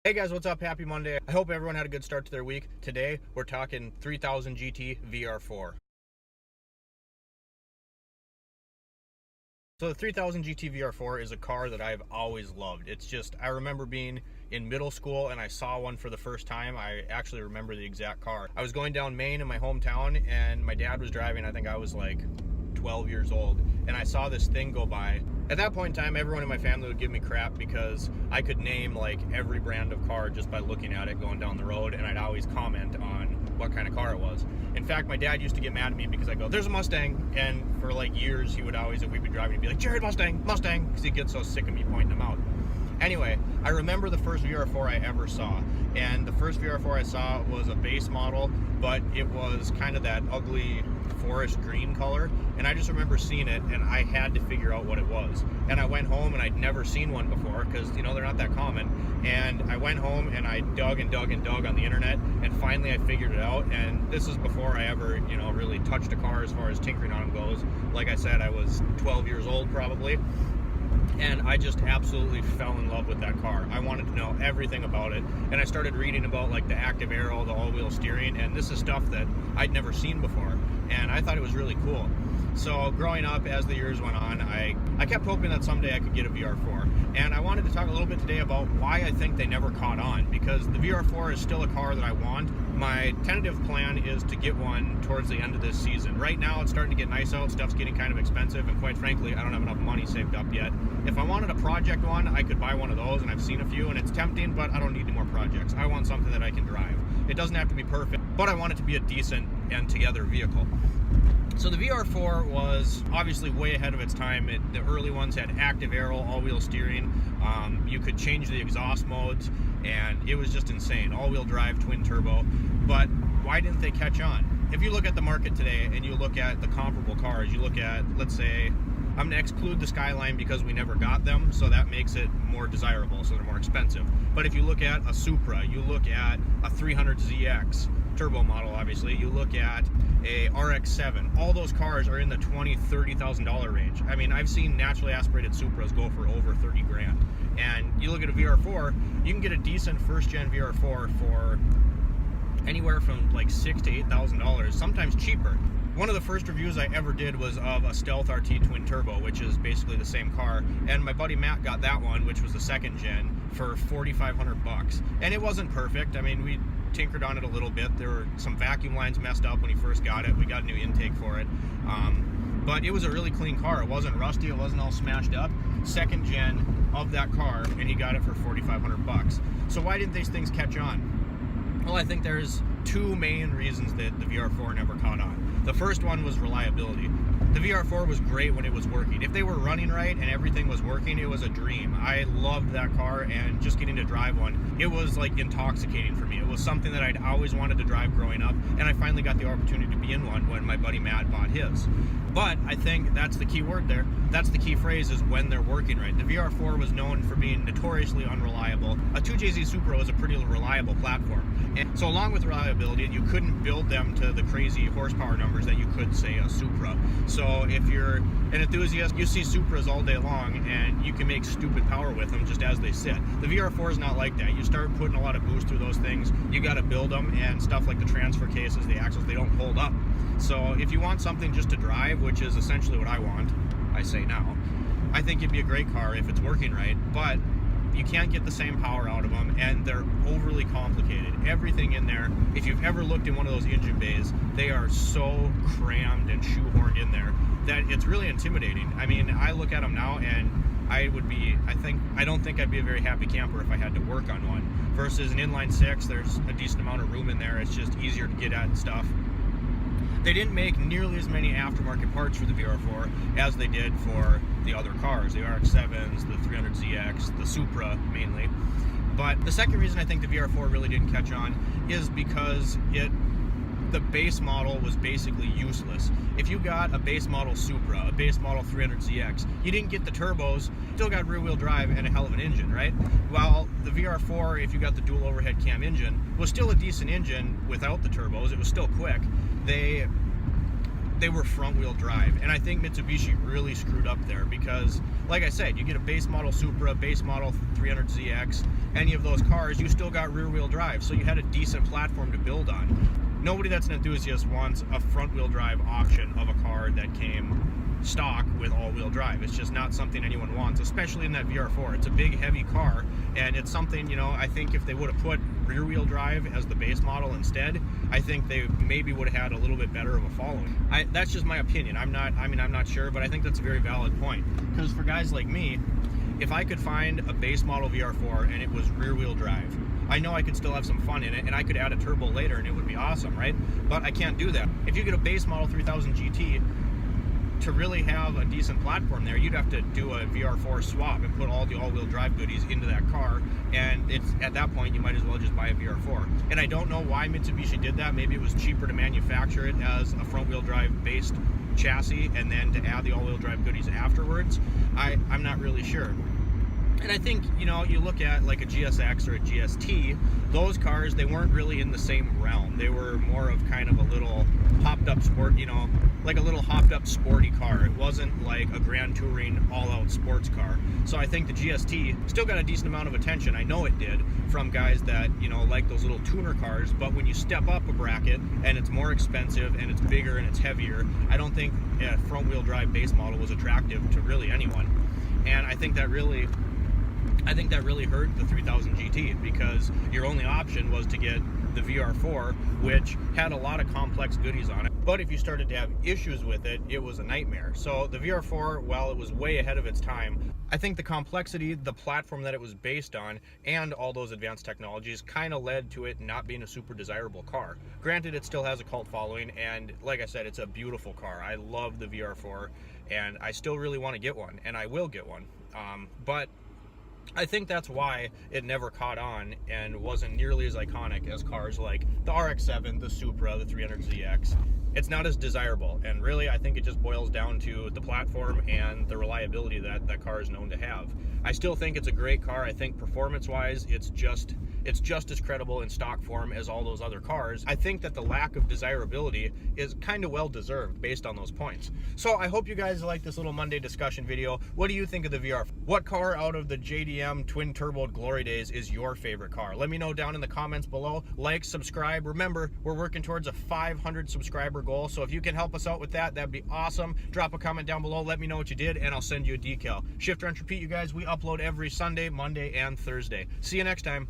Hey guys, what's up? Happy Monday. I hope everyone had a good start to their week. Today, we're talking 3000 GT VR4. So the 3000 GT VR4 is a car that I've always loved. It's just, I remember being in middle school and I saw one for the first time. I actually remember the exact car. I was going down Maine in my hometown and my dad was driving. I think I was like 12 years old, and I saw this thing go by. At that point in time, everyone in my family would give me crap because I could name like every brand of car just by looking at it going down the road, and I'd always comment on what kind of car it was. In fact, my dad used to get mad at me because I go, "There's a Mustang," and for like years he would always, if we'd be driving, he'd be like, "Jared, Mustang, Mustang," because he'd get so sick of me pointing them out. Anyway, I remember the first VR4 I ever saw, and the first VR4 I saw was a base model, but it was kind of that ugly forest green color, and I just remember seeing it and I had to figure out what it was. And I went home and I'd never seen one before because, you know, they're not that common. And I went home and I dug and dug and dug on the internet, and finally I figured it out. And this is before I ever, you know, really touched a car as far as tinkering on them goes. Like I said, I was 12 years old probably. And I just absolutely fell in love with that car. I wanted to know everything about it, and I started reading about like the active aero, the all-wheel steering, and this is stuff that I'd never seen before, and I thought it was really cool. So growing up, as the years went on, I kept hoping that someday I could get a VR4, and I wanted to talk a little bit today about why I think they never caught on, because the VR4 is still a car that I want. My tentative plan is to get one towards the end of this season. Right now it's starting to get nice out, stuff's getting kind of expensive, and quite frankly I don't have enough money saved up yet. If I wanted a project one, I could buy one of those, and I've seen a few and it's tempting, but I don't need any more projects. I want something that I can drive. It doesn't have to be perfect, but I want it to be a decent and together vehicle. So the VR4 was obviously way ahead of its time. The early ones had active aero, all-wheel steering. You could change the exhaust modes, and it was just insane. All-wheel drive, twin turbo. But why didn't they catch on? If you look at the market today and you look at the comparable cars, you look at, let's say, I'm going to exclude the Skyline because we never got them, so that makes it more desirable, so they're more expensive. But if you look at a Supra, you look at a 300ZX turbo model, obviously, you look at a RX-7, all those cars are in the $20,000, $30,000 range. I mean, I've seen naturally aspirated Supras go for over 30 grand. And you look at a VR4, you can get a decent first-gen VR4 for anywhere from like $6,000 to $8,000, sometimes cheaper. One of the first reviews I ever did was of a Stealth RT twin turbo, which is basically the same car, and my buddy Matt got that one, which was the second gen, for $4,500. And it wasn't perfect. I mean, we tinkered on it a little bit. There were some vacuum lines messed up when he first got it. We got a new intake for it. But it was a really clean car. It wasn't rusty, it wasn't all smashed up. Second gen of that car, and he got it for $4,500. So why didn't these things catch on? Well, I think there's two main reasons that the VR4 never caught on. The first one was reliability. The VR4 was great when it was working. If they were running right and everything was working, it was a dream. I loved that car, and just getting to drive one, it was like intoxicating for me. It was something that I'd always wanted to drive growing up, and I finally got the opportunity to be in one when my buddy Matt bought his. But I think that's the key word there. That's the key phrase, is when they're working right. The VR4 was known for being notoriously unreliable. A 2JZ Supra was a pretty reliable platform. And so along with reliability, you couldn't build them to the crazy horsepower numbers that you could, say, a Supra. So if you're an enthusiast, you see Supras all day long and you can make stupid power with them just as they sit. The VR4 is not like that. You start putting a lot of boost through those things, you got to build them, and stuff like the transfer cases, the axles, they don't hold up. So if you want something just to drive, which is essentially what I want, I say now, I think it'd be a great car if it's working right, but you can't get the same power out of them, and they're overly complicated. Everything in there, if you've ever looked in one of those engine bays, they are so crammed and shoehorned in there that it's really intimidating. I mean, I look at them now and I don't think I'd be a very happy camper if I had to work on one. Versus an inline six, there's a decent amount of room in there, it's just easier to get at and stuff. They didn't make nearly as many aftermarket parts for the VR4 as they did for the other cars, the RX-7s, the 300ZX, the Supra mainly. But the second reason I think the VR4 really didn't catch on is because the base model was basically useless. If you got a base model Supra, a base model 300ZX, you didn't get the turbos, still got rear wheel drive and a hell of an engine, right? While the VR4, if you got the dual overhead cam engine, was still a decent engine without the turbos. It was still quick. they were front wheel drive. And I think Mitsubishi really screwed up there because, like I said, you get a base model Supra, base model 300ZX, any of those cars, you still got rear wheel drive. So you had a decent platform to build on. Nobody that's an enthusiast wants a front wheel drive option of a car that came stock with all-wheel drive. It's just not something anyone wants, especially in that VR4. It's a big, heavy car, and it's something, you know, I think if they would have put rear-wheel drive as the base model instead, I think they maybe would have had a little bit better of a following. That's just my opinion. I'm not sure, but I think that's a very valid point. Because for guys like me, if I could find a base model VR4 and it was rear-wheel drive, I know I could still have some fun in it, and I could add a turbo later and it would be awesome, right? But I can't do that. If you get a base model 3000 GT, to really have a decent platform there, you'd have to do a VR4 swap and put all the all-wheel drive goodies into that car, and it's at that point you might as well just buy a VR4. And I don't know why Mitsubishi did that. Maybe it was cheaper to manufacture it as a front-wheel drive based chassis and then to add the all-wheel drive goodies afterwards. I'm not really sure. And I think, you know, you look at like a GSX or a GST, those cars, they weren't really in the same realm. They were more of kind of a little hopped up sport, you know, like a little hopped up sporty car. It wasn't like a grand touring all out sports car. So I think the GST still got a decent amount of attention. I know it did, from guys that, you know, like those little tuner cars. But when you step up a bracket and it's more expensive and it's bigger and it's heavier, I don't think a front wheel drive base model was attractive to really anyone. And I think that really hurt the 3000 GT, because your only option was to get the VR4, which had a lot of complex goodies on it. But if you started to have issues with it, it was a nightmare. So the VR4, while it was way ahead of its time, I think the complexity, the platform that it was based on, and all those advanced technologies kind of led to it not being a super desirable car. Granted, it still has a cult following, and like I said, it's a beautiful car. I love the VR4, and I still really want to get one, and I will get one. But I think that's why it never caught on and wasn't nearly as iconic as cars like the RX-7, the Supra, the 300ZX. It's not as desirable, and really I think it just boils down to the platform and the reliability that that car is known to have. I still think it's a great car. I think performance-wise, it's just as credible in stock form as all those other cars. I think that the lack of desirability is kind of well deserved based on those points. So I hope you guys like this little Monday discussion video. What do you think of the VR? What car out of the JDM twin turboed glory days is your favorite car? Let me know down in the comments below. Like, subscribe. Remember, we're working towards a 500 subscriber goal, so if you can help us out with that, that'd be awesome. Drop a comment down below, let me know what you did, and I'll send you a decal. Shift, wrench, repeat, you guys. We upload every Sunday, Monday, and Thursday. See you next time.